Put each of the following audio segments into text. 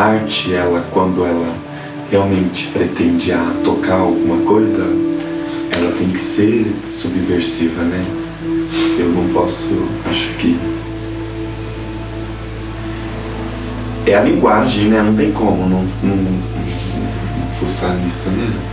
arte, ela, quando ela realmente pretende tocar alguma coisa, ela tem que ser subversiva, né? Eu não posso, acho que... É a linguagem, né? Não tem como não fuçar nisso, né?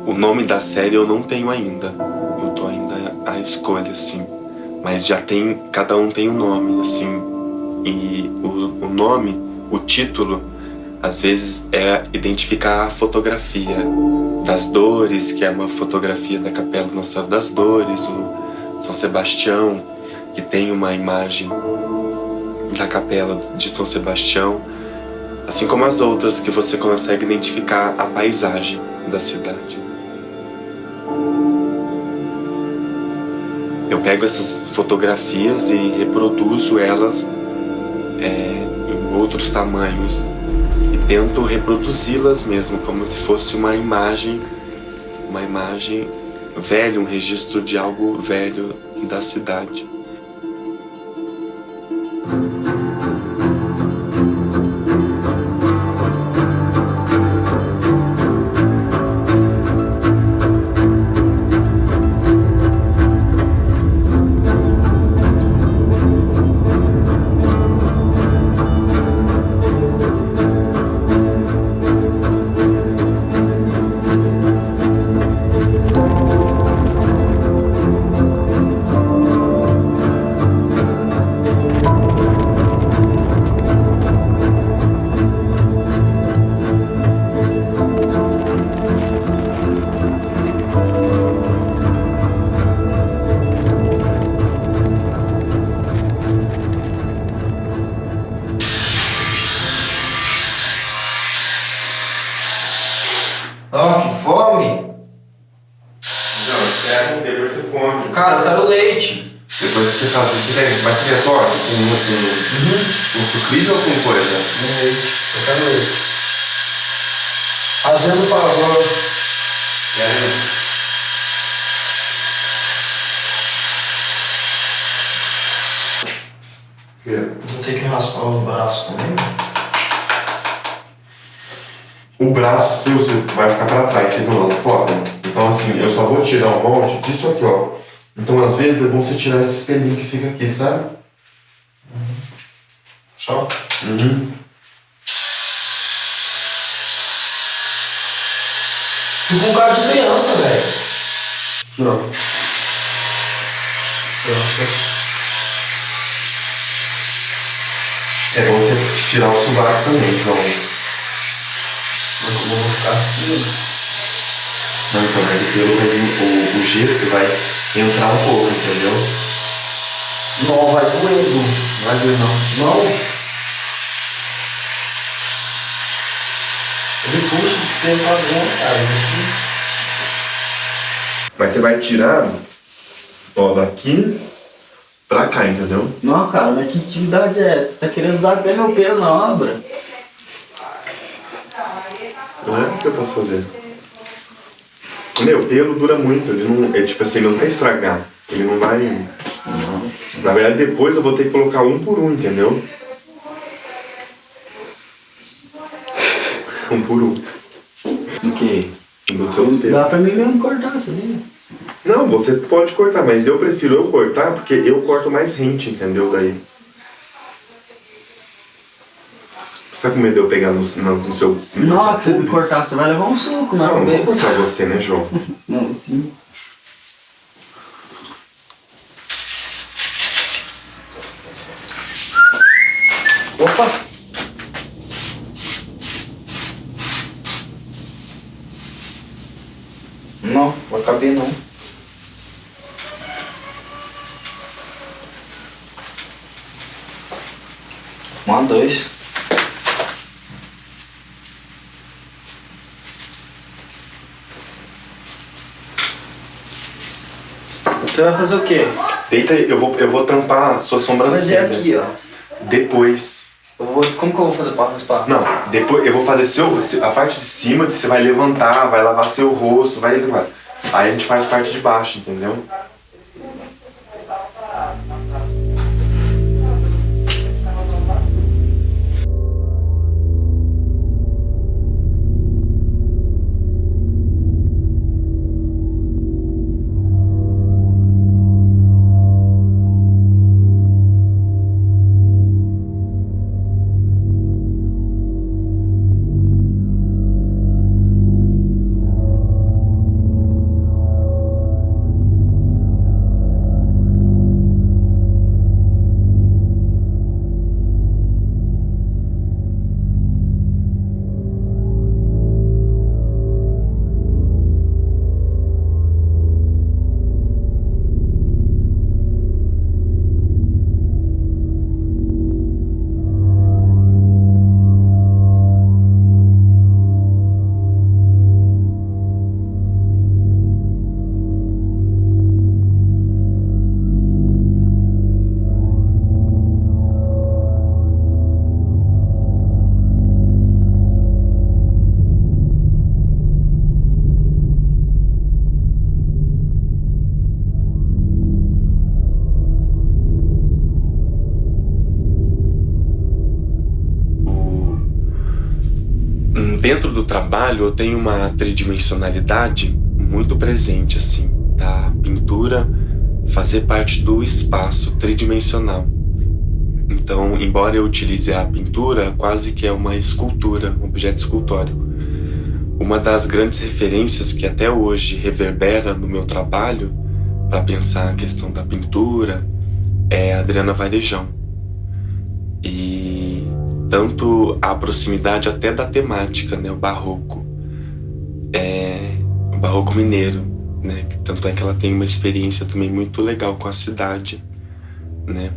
O nome da série eu não tenho ainda. Eu tô ainda à escolha, assim. Mas já tem... Cada um tem um nome, assim. E o nome, o título, às vezes é identificar a fotografia das Dores, que é uma fotografia da Capela Nossa Senhora das Dores, o São Sebastião, que tem uma imagem da Capela de São Sebastião, assim como as outras que você consegue identificar a paisagem da cidade. Eu pego essas fotografias e reproduzo elas em outros tamanhos e tento reproduzi-las mesmo, como se fosse uma imagem velha, um registro de algo velho da cidade. Ó, que fome! Não, espera, depois você come. Cara, eu quero leite. Depois que você faz, mas você quer torta com sucrilho ou com coisa? Leite, eu quero leite. Fazendo favor. Vou ter que raspar os braços também. O braço seu você vai ficar pra trás, você viu na foto? Então assim, eu só vou tirar um monte disso aqui, ó. Então às vezes é bom você tirar esse espelhinho que fica aqui, sabe? Só? Fico com cara de criança, velho. Não. É bom você tirar o sovaco também, então. Mas como eu vou ficar assim? Não, então, mas o pelo vai vir, o gesso vai entrar um pouco, entendeu? Não, vai doer, não vai doer não. Não? Eu puxo de tempo pra dentro, cara. Mas você vai tirar, ó, daqui pra cá, entendeu? Não, cara, mas que atividade é essa? Você tá querendo usar até meu pelo na obra? Não é o que eu posso fazer. Meu, pelo dura muito, ele não, tipo assim, ele não vai estragar, ele não vai... Não. Na verdade, depois eu vou ter que colocar um por um, entendeu? Um por um. O quê? Dos seus pelos. Dá pra mim mesmo cortar, sabia? Não, você pode cortar, mas eu prefiro eu cortar porque eu corto mais rente, entendeu? Daí. Você tá com medo de eu pegar no seu... Não, que você me cortar, você vai levar um soco, não? Não, vez. vou cortar você, né, João? Não, sim. Opa! Não, vai caber não. Dois. Você vai fazer o quê? Deita aí, eu vou tampar a sua sobrancelha. Mas é aqui, ó. Depois. Como que eu vou fazer para raspar? Não, depois eu vou fazer a parte de cima, que você vai levantar, vai lavar seu rosto, vai levar. Aí a gente faz a parte de baixo, entendeu? Dentro do trabalho eu tenho uma tridimensionalidade muito presente, assim, da pintura fazer parte do espaço tridimensional. Então, embora eu utilize a pintura, quase que é uma escultura, um objeto escultórico. Uma das grandes referências que até hoje reverbera no meu trabalho, para pensar a questão da pintura, é a Adriana Varejão. E tanto a proximidade até da temática, né, o barroco mineiro, né, tanto é que ela tem uma experiência também muito legal com a cidade, né.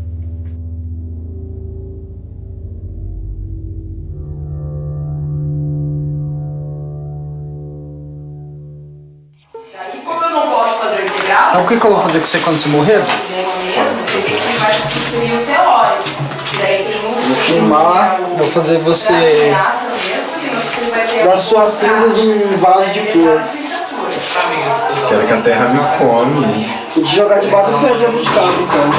E como eu não posso fazer o integral, Sabe o que eu vou fazer com você quando você morrer? você tem que vai construir o teórico. E daí tem um. Vou queimar, vou fazer você das suas cinzas um vaso de flor. Quero que a terra me come. Vou te jogar debaixo do pé de jabuticaba, então.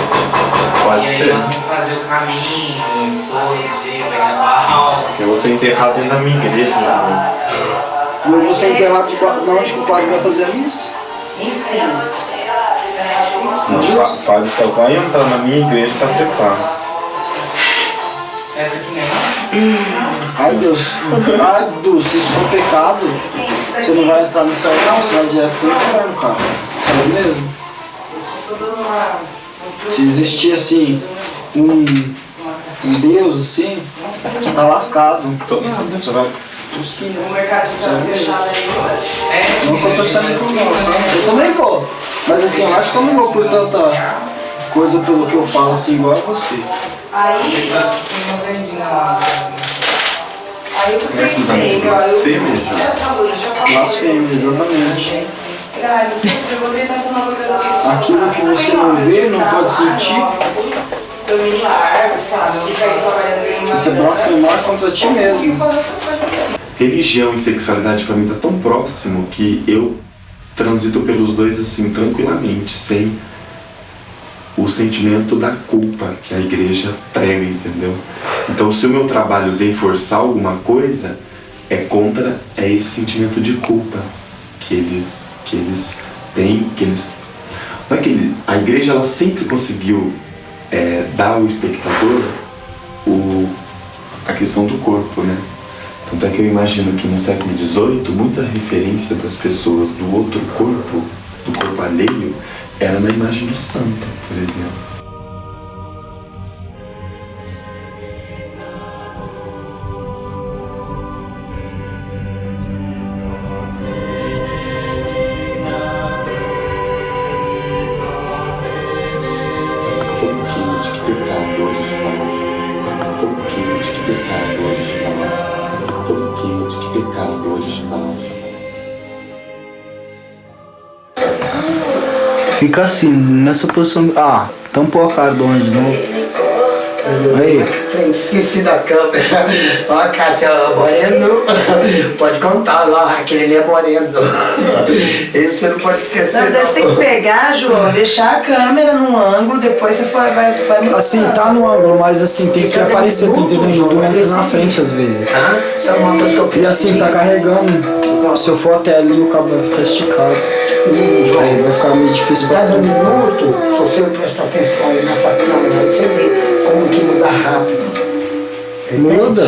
Pode E aí ser. nós vamos fazer o caminho, todo dia, vai gravar. Eu vou ser enterrado dentro da minha igreja, né? Eu vou ser enterrado de onde que o padre vai fazer a missa. O padre só vai entrar na minha igreja pra trepar. Essa aqui nem. Ai Deus, se isso for pecado, você não vai entrar no céu não, você vai direto pro inferno, cara. Sério mesmo? Se existir assim, um Deus assim, você tá lascado. Você vai pros que O mercado tá fechado aí hoje. não que eu tô saindo por não, sabe? Eu também vou. Mas assim, eu acho que eu não vou por tanta coisa pelo que eu falo assim, igual a você. Aí Não vendi não. eu pensei, ó, eu Blasfêmia, exatamente. eu vou tentar essa nova graduação. Aquilo que você não vê, não pode sentir, Eu me largo, sabe? Eu fico aí trabalhando você blasfemar contra ti mesmo. Religião e sexualidade pra mim tá tão próximo que eu transito pelos dois assim, tranquilamente, sem o sentimento da culpa que a igreja prega, entendeu? Então, se o meu trabalho vem forçar alguma coisa, é contra esse sentimento de culpa que eles têm, não é que a igreja ela sempre conseguiu dar ao espectador a questão do corpo, né? Tanto é que eu imagino que no século XVIII, muita referência das pessoas do outro corpo, do corpo alheio, era na imagem do santo, por exemplo. Fica assim, nessa posição. Ah, tampou a cara do anjo de novo. Aí. Frente, esqueci da câmera. Ó, Kátia, moreno. Pode contar lá, aquele ali é moreno. Esse você não pode esquecer. Não, você tem que pegar, João, deixar a câmera num ângulo, depois você vai Assim, tá no ângulo, mas assim, tem que aparecer, tá entendendo? Tu entra na frente às vezes. Isso é uma coisa que eu E assim, tá carregando. Se eu for até ali, o cabo vai ficar esticado. Aí vai ficar meio difícil pra cada minuto, se você prestar atenção aí nessa câmera, você vê como que muda rápido. Muda,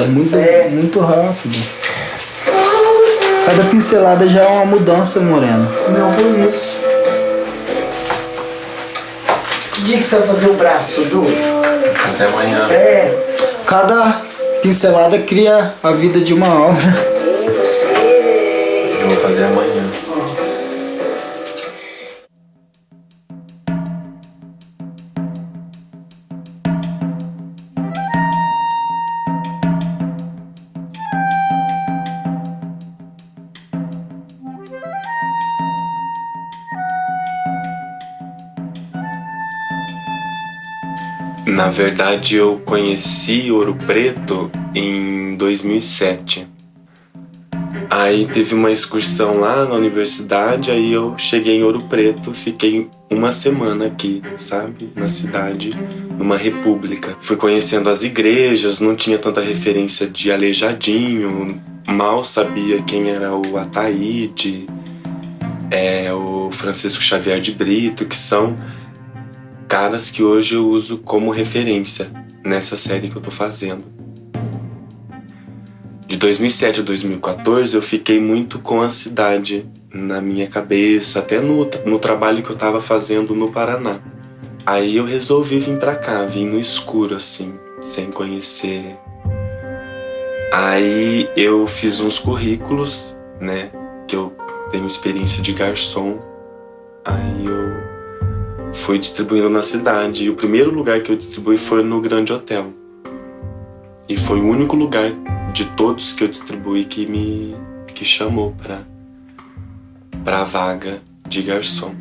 muito rápido. Cada pincelada já é uma mudança, Moreno. Não, por isso. Que dia que você vai fazer o braço, Du? Fazer amanhã. Cada pincelada cria a vida de uma obra. Eu vou fazer amanhã. Na verdade, eu conheci Ouro Preto em 2007. Aí teve uma excursão lá na universidade, aí eu cheguei em Ouro Preto, fiquei uma semana aqui, sabe? Na cidade, numa república. Fui conhecendo as igrejas, não tinha tanta referência de Aleijadinho, mal sabia quem era o Ataíde, o Francisco Xavier de Brito, que são caras que hoje eu uso como referência nessa série que eu tô fazendo. De 2007 a 2014 eu fiquei muito com a cidade na minha cabeça, até no trabalho que eu tava fazendo no Paraná. Aí eu resolvi vir pra cá, vim no escuro assim, sem conhecer. Aí eu fiz uns currículos, né, que eu tenho experiência de garçom. Aí eu fui distribuindo na cidade. E o primeiro lugar que eu distribuí foi no Grande Hotel. E foi o único lugar de todos que eu distribuí que chamou pra vaga de garçom.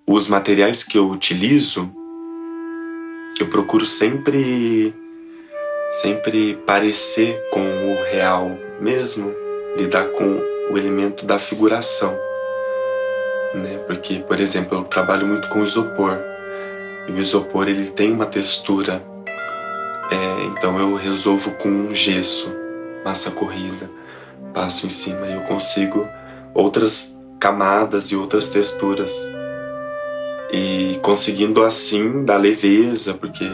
Os materiais que eu utilizo, eu procuro sempre parecer com o real mesmo, lidar com o elemento da figuração, né? Porque, por exemplo, eu trabalho muito com isopor. E o isopor ele tem uma textura Então eu resolvo com gesso, massa corrida, passo em cima e eu consigo outras camadas e outras texturas. E conseguindo assim dar leveza, porque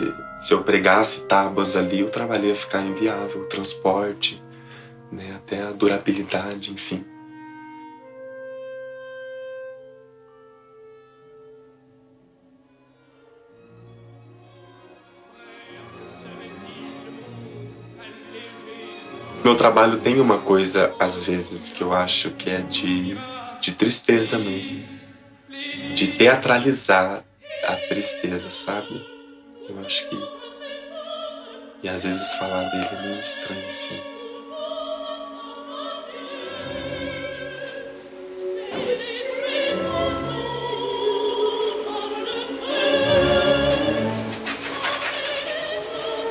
se eu pregasse tábuas ali, o trabalho ia ficar inviável, o transporte, né, até a durabilidade, enfim. Meu trabalho tem uma coisa, às vezes, que eu acho que é de tristeza mesmo. De teatralizar a tristeza, sabe? Eu acho que... E às vezes falar dele é meio estranho, assim.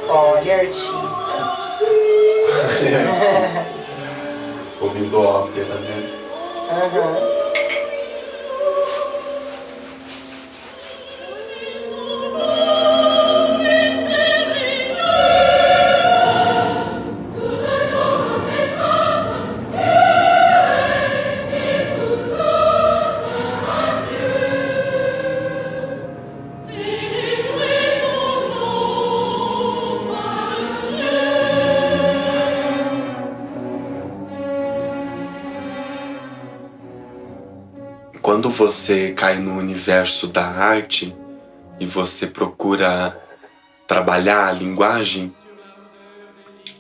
Olha, artista. Ouvindo ópera, né? Aham. Quando você cai no universo da arte e você procura trabalhar a linguagem,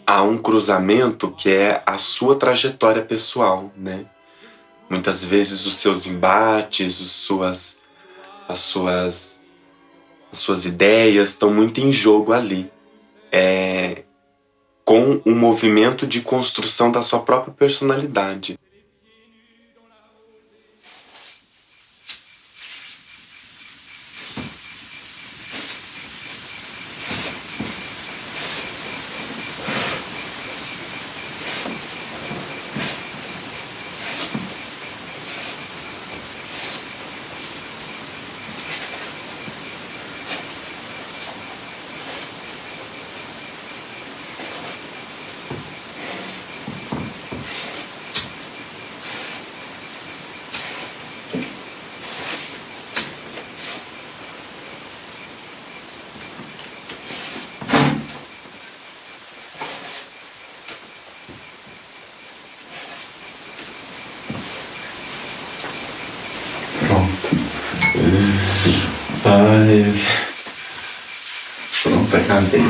há um cruzamento que é a sua trajetória pessoal, né? Muitas vezes os seus embates, as suas ideias estão muito em jogo ali, com um movimento de construção da sua própria personalidade. Ai, pronto, acabei.